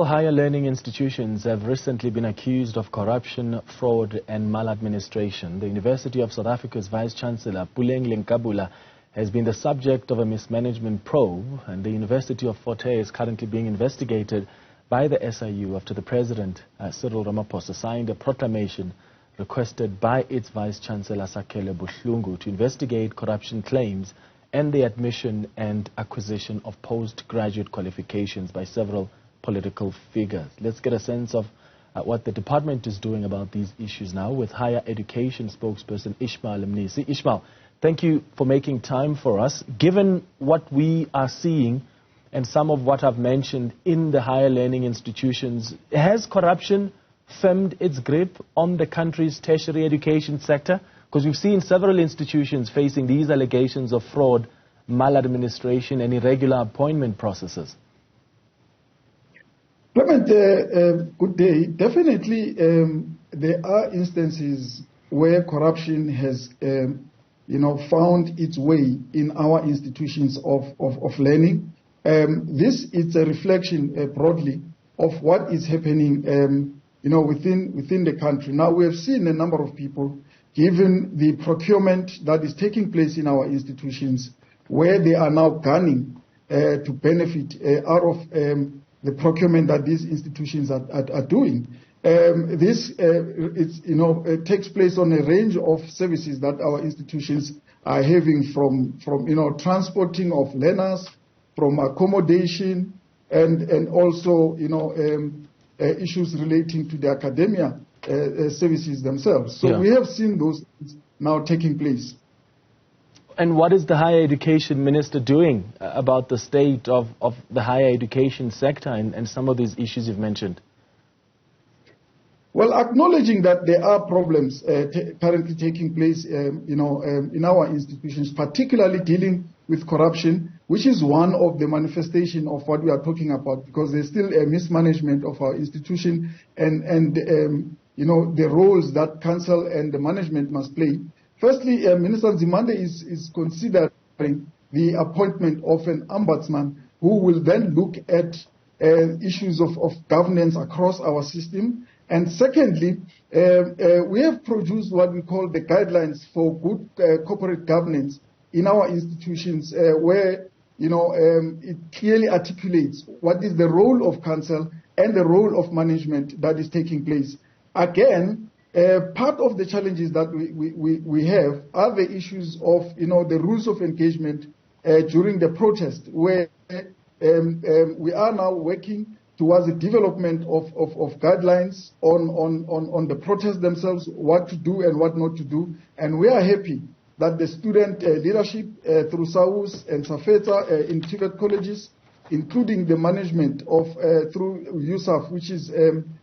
Higher learning institutions have recently been accused of corruption, fraud and maladministration. The University of South Africa's Vice-Chancellor, Puleng Lenkabula, has been the subject of a mismanagement probe, and the University of Fort Hare is currently being investigated by the SIU after the President, Cyril Ramaphosa, signed a proclamation requested by its Vice-Chancellor, Sakele Buhlungu, to investigate corruption claims and the admission and acquisition of postgraduate qualifications by several political figures. Let's get a sense of what the department is doing about these issues now with higher education spokesperson Ishmael Mnisi. Ishmael, thank you for making time for us. Given what we are seeing and some of what I've mentioned in the higher learning institutions, has corruption firmed its grip on the country's tertiary education sector? Because we've seen several institutions facing these allegations of fraud, maladministration and irregular appointment processes. Clement, good day. Definitely, there are instances where corruption has, found its way in our institutions of learning. This is a reflection broadly of what is happening, within the country. Now, we have seen a number of people, given the procurement that is taking place in our institutions, where they are now gunning to benefit out of the procurement that these institutions are doing. This takes place on a range of services that our institutions are having, from transporting of learners, from accommodation, and also issues relating to the academia services themselves. So we have seen those now taking place. And what is the higher education minister doing about the state of the higher education sector and some of these issues you've mentioned? Well, acknowledging that there are problems currently taking place, in our institutions, particularly dealing with corruption, which is one of the manifestation of what we are talking about, because there's still a mismanagement of our institution and the roles that council and the management must play. Firstly, Minister Nzimande is considering the appointment of an ombudsman who will then look at issues of governance across our system. And secondly, we have produced what we call the guidelines for good corporate governance in our institutions, where it clearly articulates what is the role of council and the role of management that is taking place. Again, part of the challenges that we have are the issues of the rules of engagement during the protest, where we are now working towards the development of guidelines on the protests themselves, what to do and what not to do. And we are happy that the student leadership through SAUS and SAFETA in TVET colleges, including the management of through USAF, which is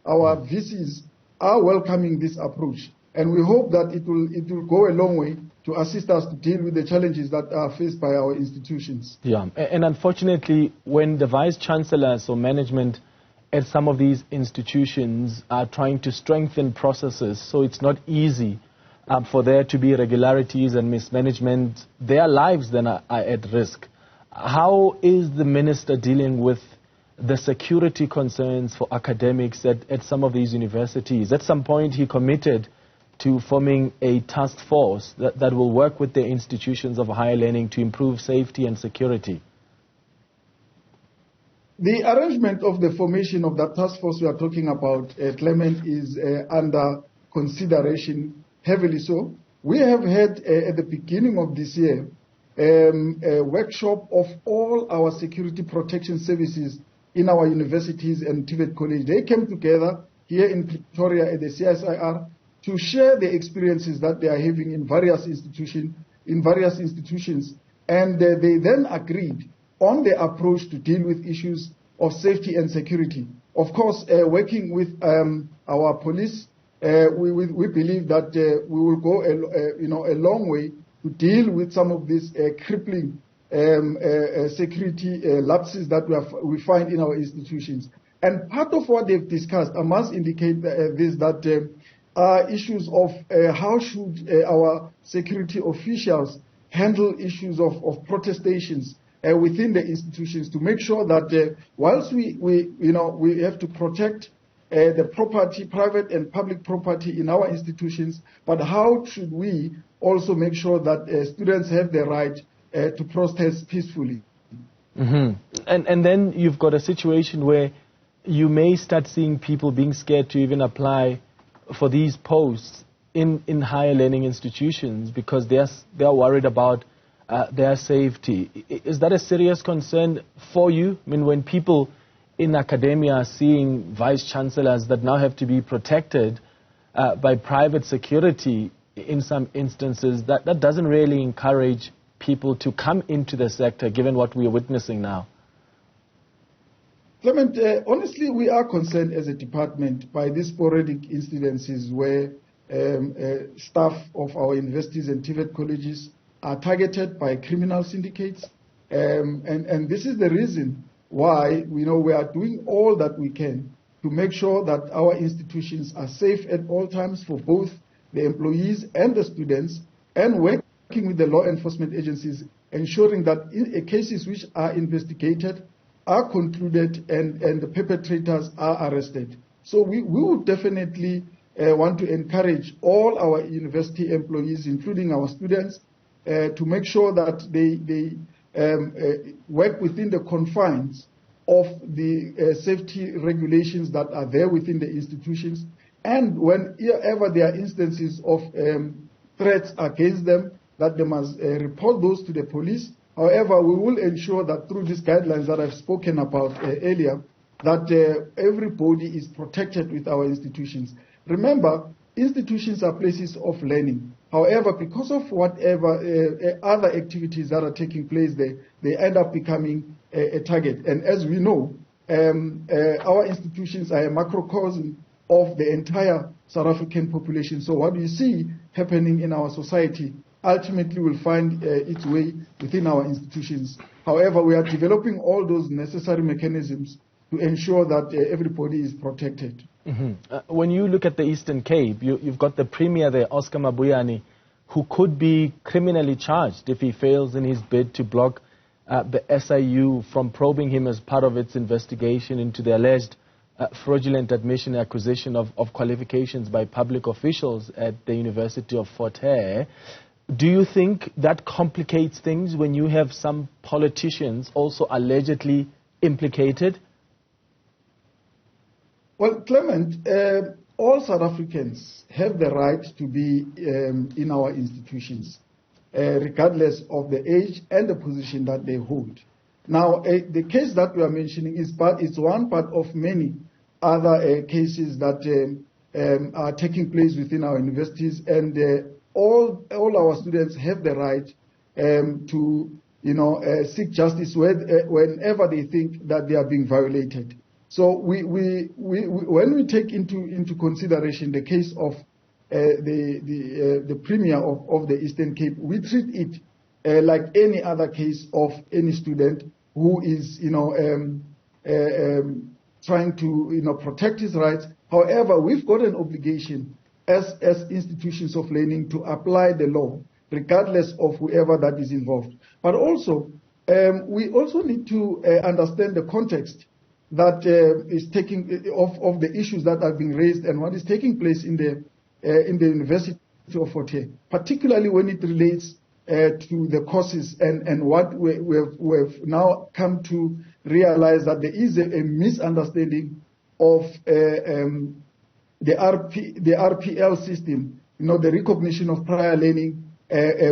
our VCs, are welcoming this approach. And we hope that it will go a long way to assist us to deal with the challenges that are faced by our institutions. Yeah, and unfortunately, when the vice-chancellors or management at some of these institutions are trying to strengthen processes, so it's not easy for there to be irregularities and mismanagement, their lives then are at risk. How is the minister dealing with the security concerns for academics at some of these universities? At some point, he committed to forming a task force that will work with the institutions of higher learning to improve safety and security. The arrangement of the formation of that task force we are talking about, Clement, is under consideration, heavily so. We have had at the beginning of this year a workshop of all our security protection services in our universities and TVET college. They came together here in Pretoria at the CSIR to share the experiences that they are having in various institutions, and they then agreed on the approach to deal with issues of safety and security. Of course, working with our police, we believe that we will go a long way to deal with some of these crippling security lapses that we find in our institutions. And part of what they've discussed, I must indicate that are issues of how should our security officials handle issues of protestations within the institutions to make sure that whilst we have to protect the property, private and public property in our institutions, but how should we also make sure that students have the right to protest peacefully? Mm-hmm. And then you've got a situation where you may start seeing people being scared to even apply for these posts in higher learning institutions because they are worried about their safety. Is that a serious concern for you? I mean, when people in academia are seeing vice-chancellors that now have to be protected by private security in some instances, that doesn't really encourage people to come into the sector, given what we are witnessing now. Clement, honestly, we are concerned as a department by these sporadic incidences where staff of our universities and TVET colleges are targeted by criminal syndicates. And this is the reason why we are doing all that we can to make sure that our institutions are safe at all times for both the employees and the students, and working with the law enforcement agencies, ensuring that cases which are investigated are concluded and the perpetrators are arrested. So we would definitely want to encourage all our university employees, including our students, to make sure that they work within the confines of the safety regulations that are there within the institutions. And whenever there are instances of threats against them, that they must report those to the police. However, we will ensure that through these guidelines that I've spoken about earlier, that everybody is protected with our institutions. Remember, institutions are places of learning. However, because of whatever other activities that are taking place there, they end up becoming a target. And as we know, our institutions are a macrocosm of the entire South African population. So what we see happening in our society ultimately will find its way within our institutions. However, we are developing all those necessary mechanisms to ensure that everybody is protected. Mm-hmm. When you look at the Eastern Cape, you've got the Premier there, Oscar Mabuyane, who could be criminally charged if he fails in his bid to block the SIU from probing him as part of its investigation into the alleged fraudulent admission and acquisition of qualifications by public officials at the University of Fort Hare. Do you think that complicates things when you have some politicians also allegedly implicated? Well, Clement, all South Africans have the right to be in our institutions, regardless of the age and the position that they hold. Now, the case that we are mentioning is one part of many other cases that are taking place within our universities, and all our students have the right to seek justice whenever they think that they are being violated. So when we take into consideration the case of the Premier of the Eastern Cape, we treat it like any other case of any student who is trying to protect his rights. However, we've got an obligation as institutions of learning to apply the law, regardless of whoever that is involved. But also, we also need to understand the context that is taking of the issues that are being raised and what is taking place in the University of Fort Hare, particularly when it relates to the courses and what we've now come to realize that there is a misunderstanding of the RPL system, the recognition of prior learning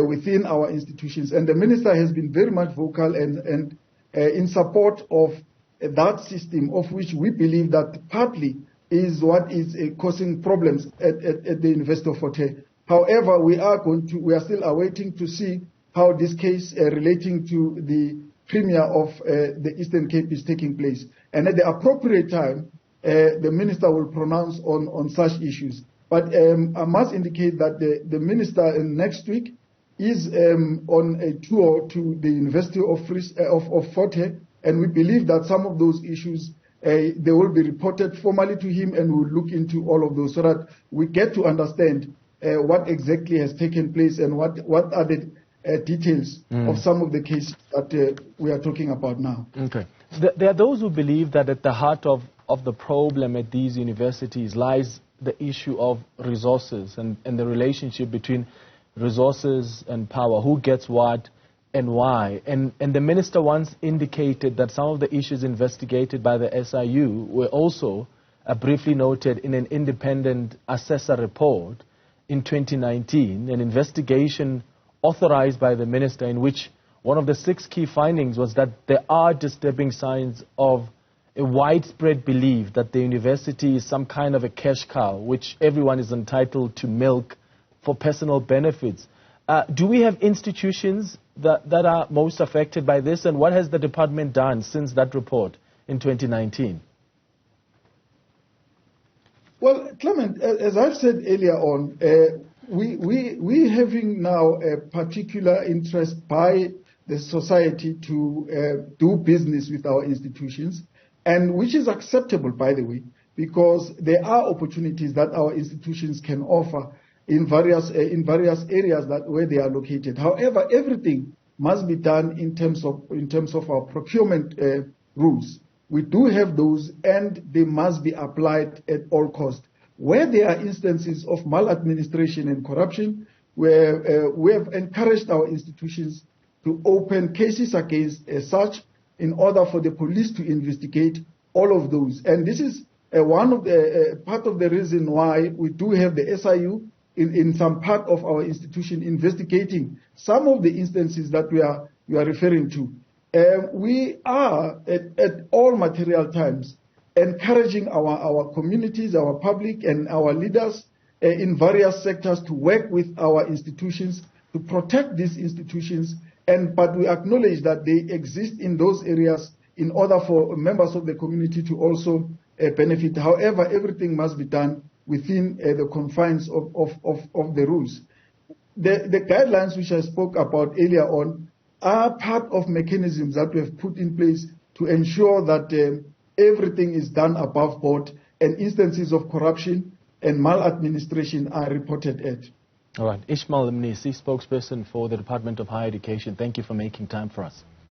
within our institutions. And the minister has been very much vocal and in support of that system, of which we believe that partly is what is causing problems at the University of Fort Hare. However, we are still awaiting to see how this case relating to the Premier of the Eastern Cape is taking place. And at the appropriate time, the minister will pronounce on such issues. But I must indicate that the minister next week is on a tour to the University of Fort Hare, and we believe that some of those issues they will be reported formally to him, and we'll look into all of those so that we get to understand what exactly has taken place and what are the details of some of the cases that we are talking about now. Okay. There are those who believe that at the heart of the problem at these universities lies the issue of resources and the relationship between resources and power, who gets what and why. And the minister once indicated that some of the issues investigated by the SIU were also briefly noted in an independent assessor report in 2019, an investigation authorized by the minister, in which one of the 6 key findings was that there are disturbing signs of a widespread belief that the university is some kind of a cash cow which everyone is entitled to milk for personal benefits. Do we have institutions that are most affected by this, and what has the department done since that report in 2019? Well, Clement, as I've said earlier on, we having now a particular interest by the society to do business with our institutions, and which is acceptable, by the way, because there are opportunities that our institutions can offer in various areas where they are located. However, everything must be done in terms of our procurement rules. We do have those, and they must be applied at all costs. Where there are instances of maladministration and corruption, where we have encouraged our institutions to open cases against such in order for the police to investigate all of those. And this is one of the part of the reason why we do have the SIU in some part of our institution investigating some of the instances that we are referring to. We are at all material times encouraging our communities, our public, and our leaders in various sectors to work with our institutions to protect these institutions. But we acknowledge that they exist in those areas in order for members of the community to also benefit. However, everything must be done within the confines of the rules. The guidelines which I spoke about earlier on are part of mechanisms that we have put in place to ensure that everything is done above board and instances of corruption and maladministration are reported at. All right. Ishmael Mnisi, spokesperson for the Department of Higher Education, thank you for making time for us.